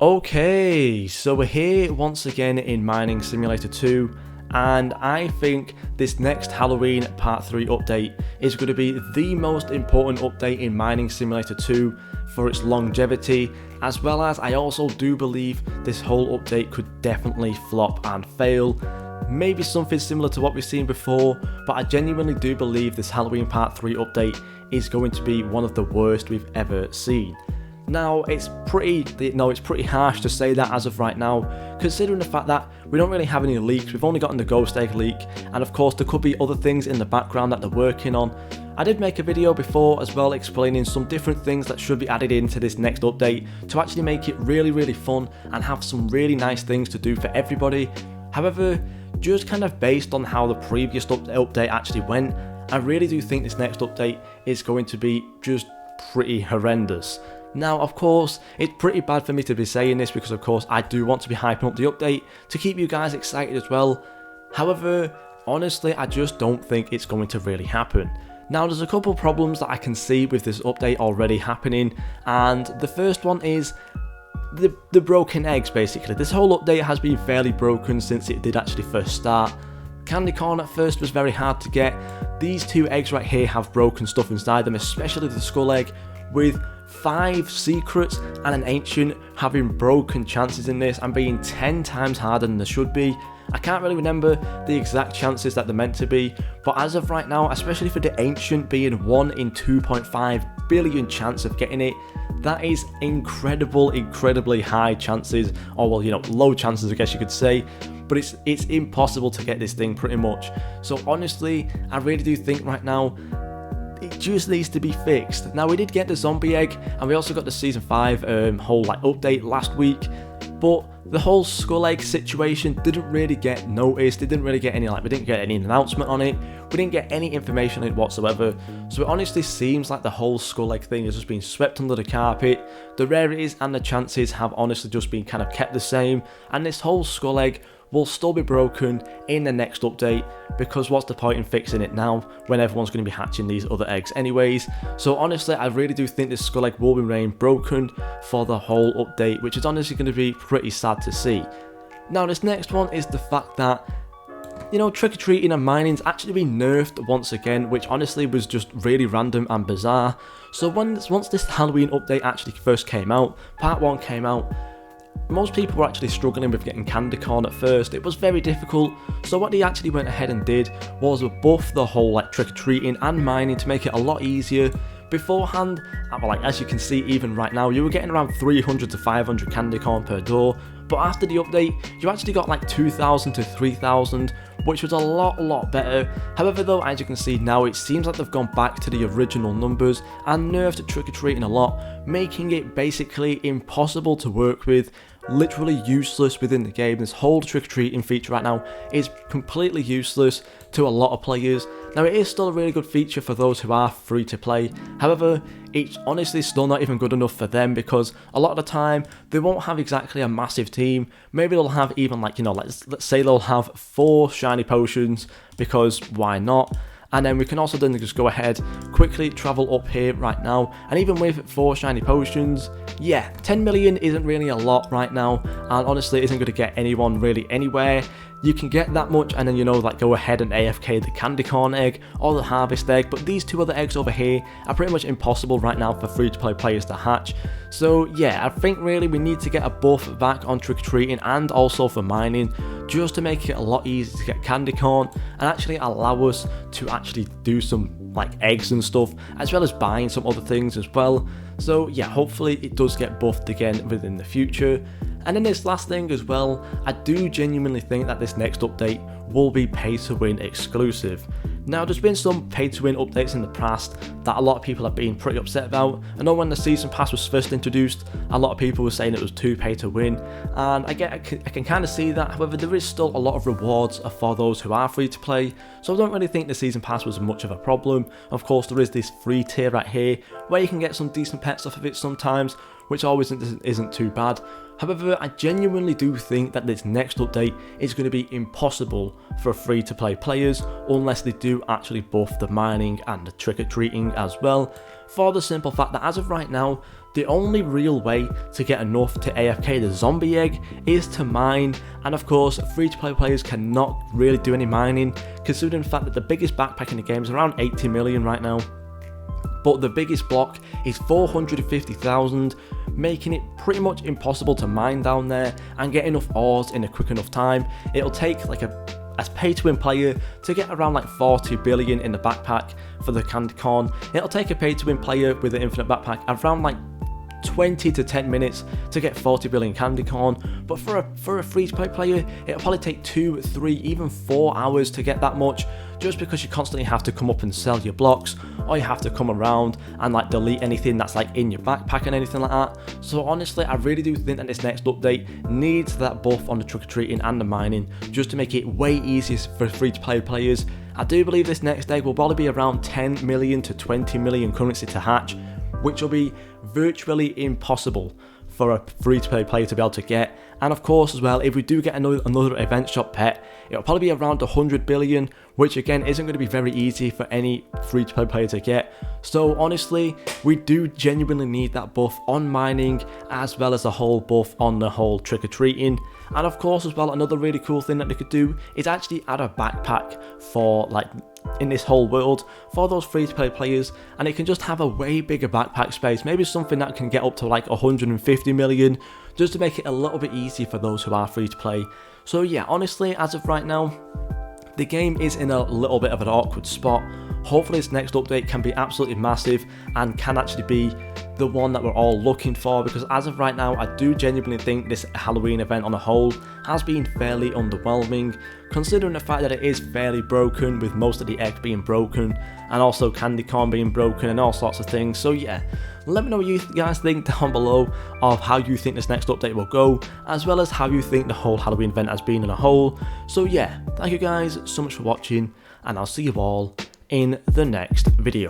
Okay, so we're here once again in Mining Simulator 2, and I think this next Halloween Part 3 update is going to be the most important update in Mining Simulator 2 for its longevity, as well as I also do believe this whole update could definitely flop and fail. Maybe something similar to what we've seen before, but I genuinely do believe this Halloween Part 3 update is going to be one of the worst we've ever seen. Now, it's pretty harsh to say that as of right now, considering the fact that we don't really have any leaks. We've only gotten the ghost egg leak, and of course there could be other things in the background that they're working on. I did make a video before as well explaining some different things that should be added into this next update to actually make it really fun and have some really nice things to do for everybody. However, just kind of based on how the previous update actually went, I really do think this next update is going to be just pretty horrendous. Now, of course, it's pretty bad for me to be saying this because, of course, I do want to be hyping up the update to keep you guys excited as well. However, honestly, I just don't think it's going to really happen. Now, there's a couple problems that I can see with this update already happening, and the first one is the broken eggs, basically. This whole update has been fairly broken since it did actually first start. Candy corn at first was very hard to get. These two eggs right here have broken stuff inside them, especially the skull egg, with 5 secrets and an ancient having broken chances in this and being 10 times harder than they should be. I can't really remember the exact chances that they're meant to be, but as of right now, especially for the ancient being 1 in 2.5 billion chance of getting it, that is incredibly high chances, or well, low chances I guess you could say, but it's impossible to get this thing pretty much. So honestly, I really do think right now it just needs to be fixed. Now, we did get the zombie egg, and we also got the season 5 whole update last week, but the whole skull egg situation didn't really get noticed. It didn't really get any we didn't get any announcement on it. We didn't get any information on it whatsoever. So it honestly seems like the whole skull egg thing has just been swept under the carpet. The rarities and the chances have honestly just been kind of kept the same, and this whole skull egg will still be broken in the next update, because what's the point in fixing it now when everyone's going to be hatching these other eggs anyways. So honestly, I really do think this skull egg will remain broken for the whole update, which is honestly going to be pretty sad to see. Now, this next one is the fact that trick-or-treating and mining's actually been nerfed once again, which honestly was just really random and bizarre. So once this Halloween update actually first came out, part 1 came out, most people were actually struggling with getting candy corn at first. It was very difficult, so what they actually went ahead and did was buff the whole trick-or-treating and mining to make it a lot easier. Beforehand, as you can see even right now, you were getting around 300 to 500 candy corn per door, but after the update, you actually got 2,000 to 3,000, which was a lot better. However though, as you can see now, it seems like they've gone back to the original numbers and nerfed trick-or-treating a lot, making it basically impossible to work with, literally useless within the game. This whole trick-or-treating feature right now is completely useless to a lot of players. Now, it is still a really good feature for those who are free to play. However, it's honestly still not even good enough for them, because a lot of the time they won't have exactly a massive team. Maybe they'll have even let's say they'll have 4 shiny potions, because why not? And then we can also then just go ahead, quickly travel up here right now, and even with 4 shiny potions, yeah, 10 million isn't really a lot right now, and honestly isn't going to get anyone really anywhere. You can get that much and then go ahead and AFK the candy corn egg or the harvest egg, but these 2 other eggs over here are pretty much impossible right now for free to play players to hatch. So yeah, I think really we need to get a buff back on trick-or-treating and also for mining, just to make it a lot easier to get candy corn and actually allow us to actually do some eggs and stuff, as well as buying some other things as well. So yeah, hopefully it does get buffed again within the future. And then this last thing as well, I do genuinely think that this next update will be pay to win exclusive. Now, there's been some pay to win updates in the past that a lot of people have been pretty upset about. I know when the season pass was first introduced, a lot of people were saying it was too pay to win, and I can kind of see that. However, there is still a lot of rewards for those who are free to play, so I don't really think the season pass was much of a problem. Of course, there is this free tier right here where you can get some decent pets off of it sometimes, which always isn't too bad. However, I genuinely do think that this next update is going to be impossible for free to play players unless they do actually buff the mining and the trick-or-treating as well, for the simple fact that as of right now, The only real way to get enough to AFK the zombie egg is to mine, and of course free-to-play players cannot really do any mining, considering the fact that the biggest backpack in the game is around 80 million right now. But the biggest block is 450,000, making it pretty much impossible to mine down there and get enough ores in a quick enough time. It'll take like a pay-to-win player to get around like 40 billion in the backpack for the candy corn. It'll take a pay-to-win player with an infinite backpack around like 20 to 10 minutes to get 40 billion candy corn, but for a free-to-play player, it'll probably take 2, 3, even 4 hours to get that much, just because you constantly have to come up and sell your blocks, or you have to come around and like delete anything that's like in your backpack and anything like that. So honestly, I really do think that this next update needs that buff on the trick-or-treating and the mining, just to make it way easier for free-to-play players. I do believe this next egg will probably be around 10 million to 20 million currency to hatch, which will be virtually impossible for a free-to-play player to be able to get. And of course as well, if we do get another event shop pet, it'll probably be around 100 billion, which again isn't going to be very easy for any free-to-play player to get. So honestly, we do genuinely need that buff on mining, as well as a whole buff on the whole trick-or-treating. And of course as well, another really cool thing that they could do is actually add a backpack for like in this whole world for those free-to-play players, and it can just have a way bigger backpack space, maybe something that can get up to like 150 million, just to make it a little bit easier for those who are free-to-play. So yeah, honestly, as of right now, the game is in a little bit of an awkward spot. Hopefully this next update can be absolutely massive and can actually be the one that we're all looking for, because as of right now, I do genuinely think this Halloween event on a whole has been fairly underwhelming, considering the fact that it is fairly broken, with most of the egg being broken and also candy corn being broken and all sorts of things. So yeah, let me know what you guys think down below of how you think this next update will go, as well as how you think the whole Halloween event has been in a whole. So yeah, thank you guys so much for watching, and I'll see you all in the next video.